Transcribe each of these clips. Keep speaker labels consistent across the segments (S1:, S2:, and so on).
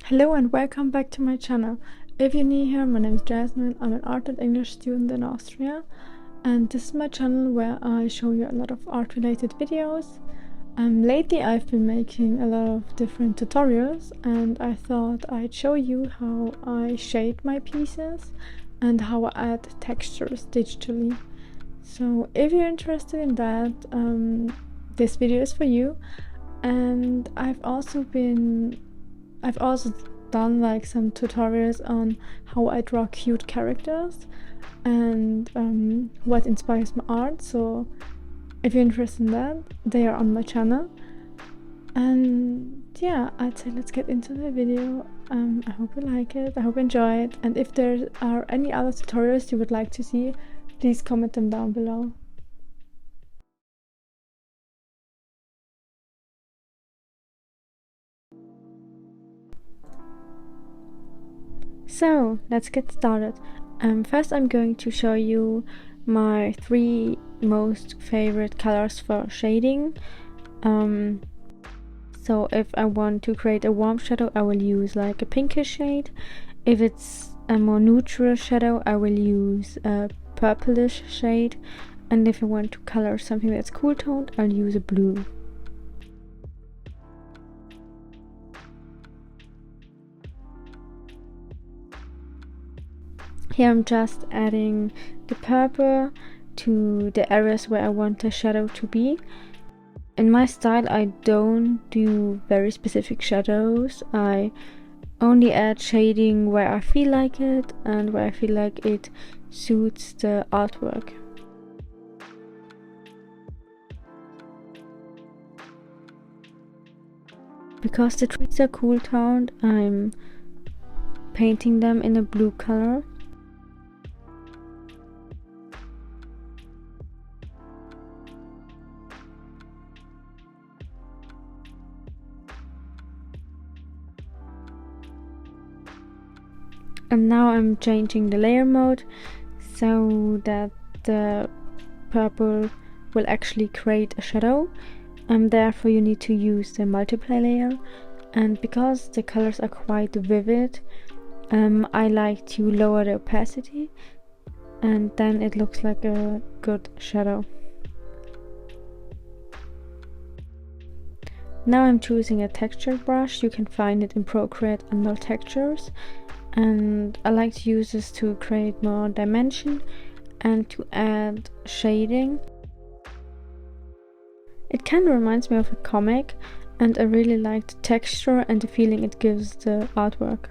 S1: Hello and welcome back to my channel. If you're new here, my name is Yasmin. I'm an art and English student in Austria, and this is my channel where I show you a lot of art related videos. Lately I've been making a lot of different tutorials, and I thought I'd show you how I shade my pieces and how I add textures digitally. So if you're interested in that, this video is for you. And I've also done like some tutorials on how I draw cute characters and what inspires my art. So if you're interested in that, they are on my channel. And yeah, I'd say let's get into the video. I hope you like it, I hope you enjoy it, and if there are any other tutorials you would like to see, please comment them down below. So let's get started. First I'm going to show you my 3 most favorite colors for shading. So if I want to create a warm shadow, I will use like a pinkish shade. If it's a more neutral shadow, I will use a purplish shade. And if I want to color something that's cool toned, I'll use a blue. Here I'm just adding the purple to the areas where I want the shadow to be. In my style, I don't do very specific shadows. I only add shading where I feel like it and where I feel like it suits the artwork. Because the trees are cool toned, I'm painting them in a blue color. And now I'm changing the layer mode so that the purple will actually create a shadow, and therefore you need to use the multiply layer. And because the colors are quite vivid, I like to lower the opacity, and then it looks like a good shadow. Now I'm choosing a texture brush. You can find it in Procreate under textures, and I like to use this to create more dimension and to add shading. It kind of reminds me of a comic, and I really like the texture and the feeling it gives the artwork.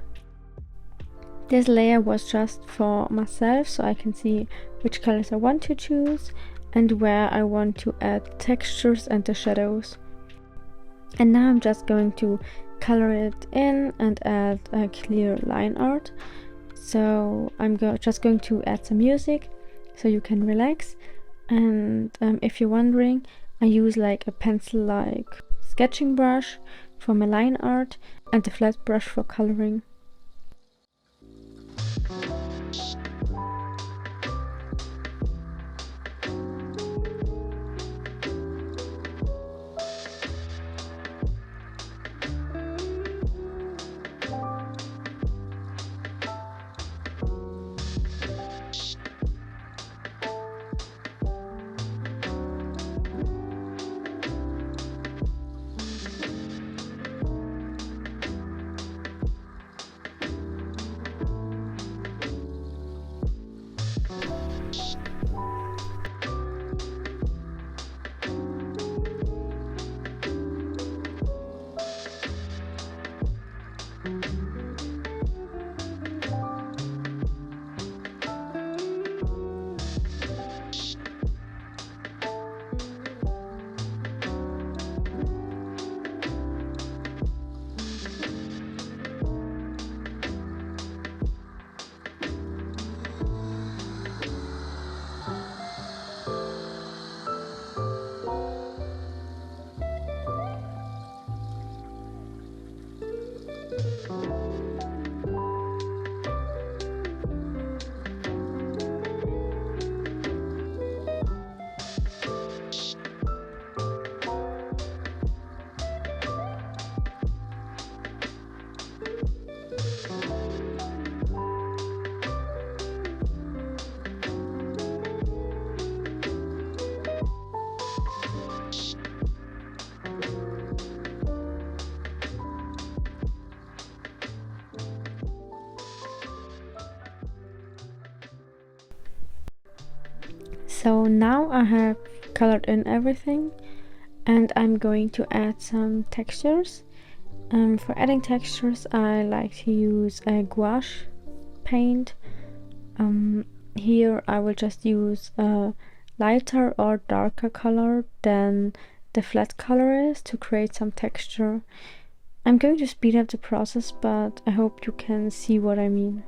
S1: This layer was just for myself, so I can see which colors I want to choose and where I want to add textures and the shadows. And now I'm just going to color it in and add a clear line art. So I'm just going to add some music so you can relax. And if you're wondering, I use like a pencil-like sketching brush for my line art and a flat brush for coloring. So now I have colored in everything, and I'm going to add some textures. For adding textures, I like to use a gouache paint. Here I will just use a lighter or darker color than the flat color is to create some texture. I'm going to speed up the process, but I hope you can see what I mean.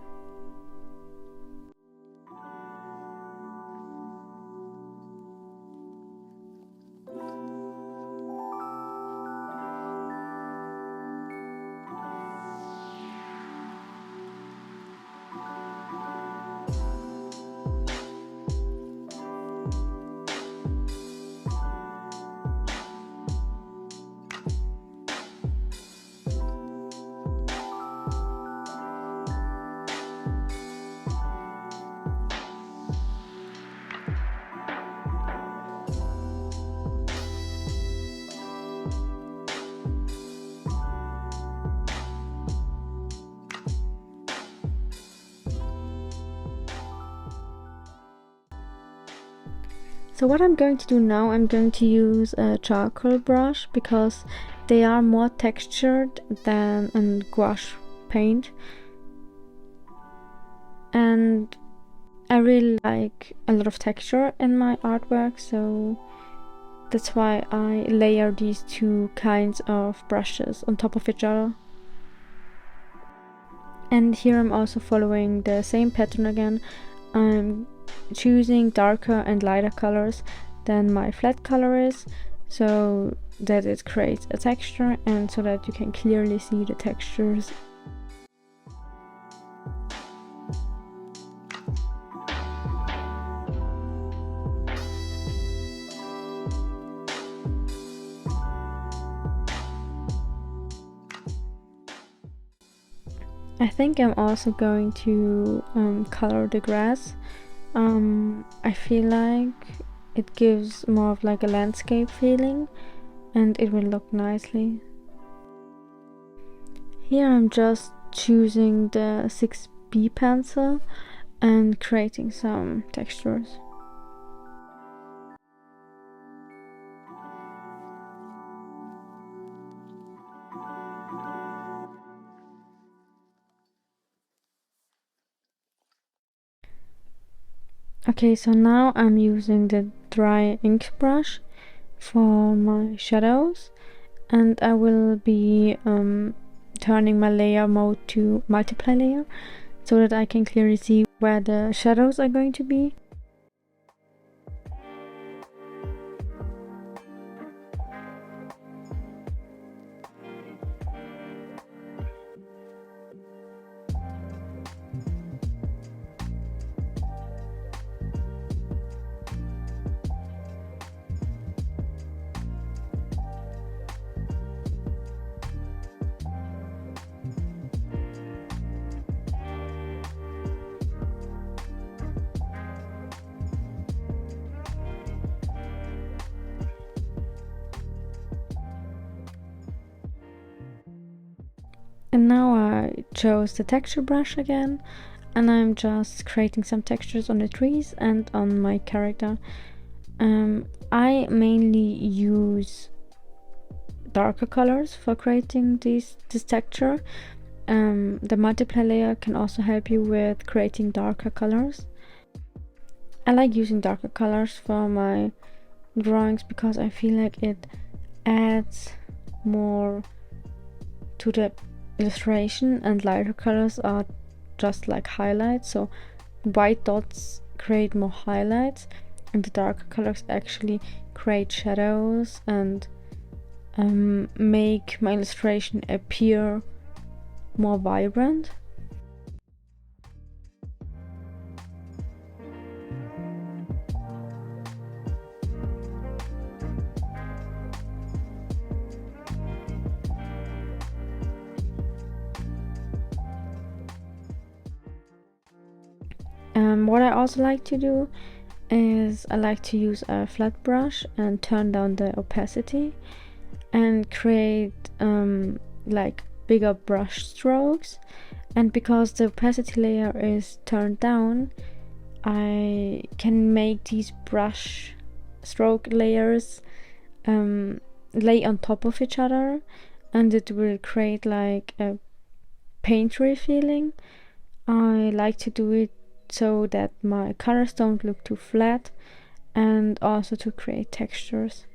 S1: So what I'm going to do now, I'm going to use a charcoal brush because they are more textured than a gouache paint. And I really like a lot of texture in my artwork, so that's why I layer these two kinds of brushes on top of each other. And here I'm also following the same pattern again. I'm choosing darker and lighter colors than my flat color is, so that it creates a texture and so that you can clearly see the textures. I think I'm also going to color the grass. I feel like it gives more of like a landscape feeling and it will look nicely. Here I'm just choosing the 6B pencil and creating some textures. Okay, so now I'm using the dry ink brush for my shadows, and I will be turning my layer mode to multiply layer so that I can clearly see where the shadows are going to be. And now I chose the texture brush again, and I'm just creating some textures on the trees and on my character. I mainly use darker colors for creating this texture. The multiply layer can also help you with creating darker colors. I like using darker colors for my drawings because I feel like it adds more to the illustration, and lighter colors are just like highlights, so white dots create more highlights and the darker colors actually create shadows and make my illustration appear more vibrant. What I also like to do is I like to use a flat brush and turn down the opacity and create like bigger brush strokes. And because the opacity layer is turned down, I can make these brush stroke layers lay on top of each other, and it will create like a painterly feeling. I like to do it so that my colors don't look too flat, and also to create textures.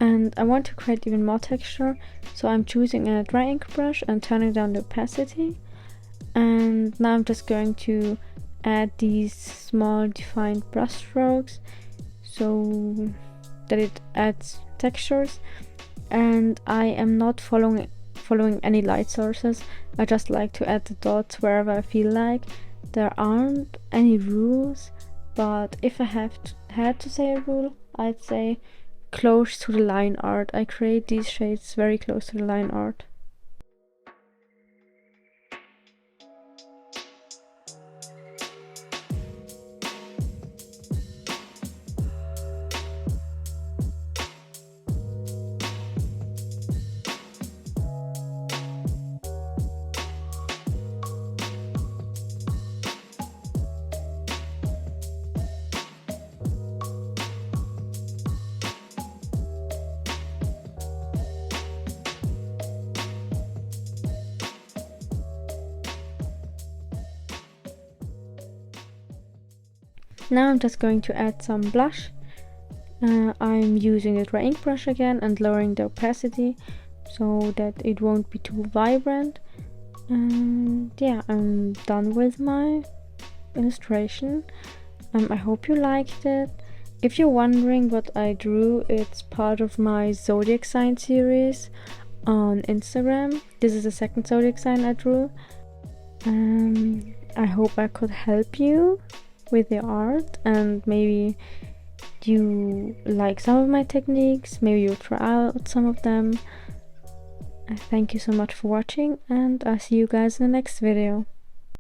S1: And I want to create even more texture, so I'm choosing a dry ink brush and turning down the opacity. And now I'm just going to add these small defined brush strokes so that it adds textures. And I am not following any light sources. I just like to add the dots wherever I feel like. There aren't any rules, but if I had to say a rule, I'd say close to the line art. I create these shades very close to the line art. Now I'm just going to add some blush. I'm using the dry ink brush again and lowering the opacity so that it won't be too vibrant. And yeah, I'm done with my illustration. I hope you liked it. If you're wondering what I drew, it's part of my zodiac sign series on Instagram. This is the second zodiac sign I drew. I hope I could help you with your art, and maybe you like some of my techniques, maybe you'll try out some of them. Thank you so much for watching, and I'll see you guys in the next video.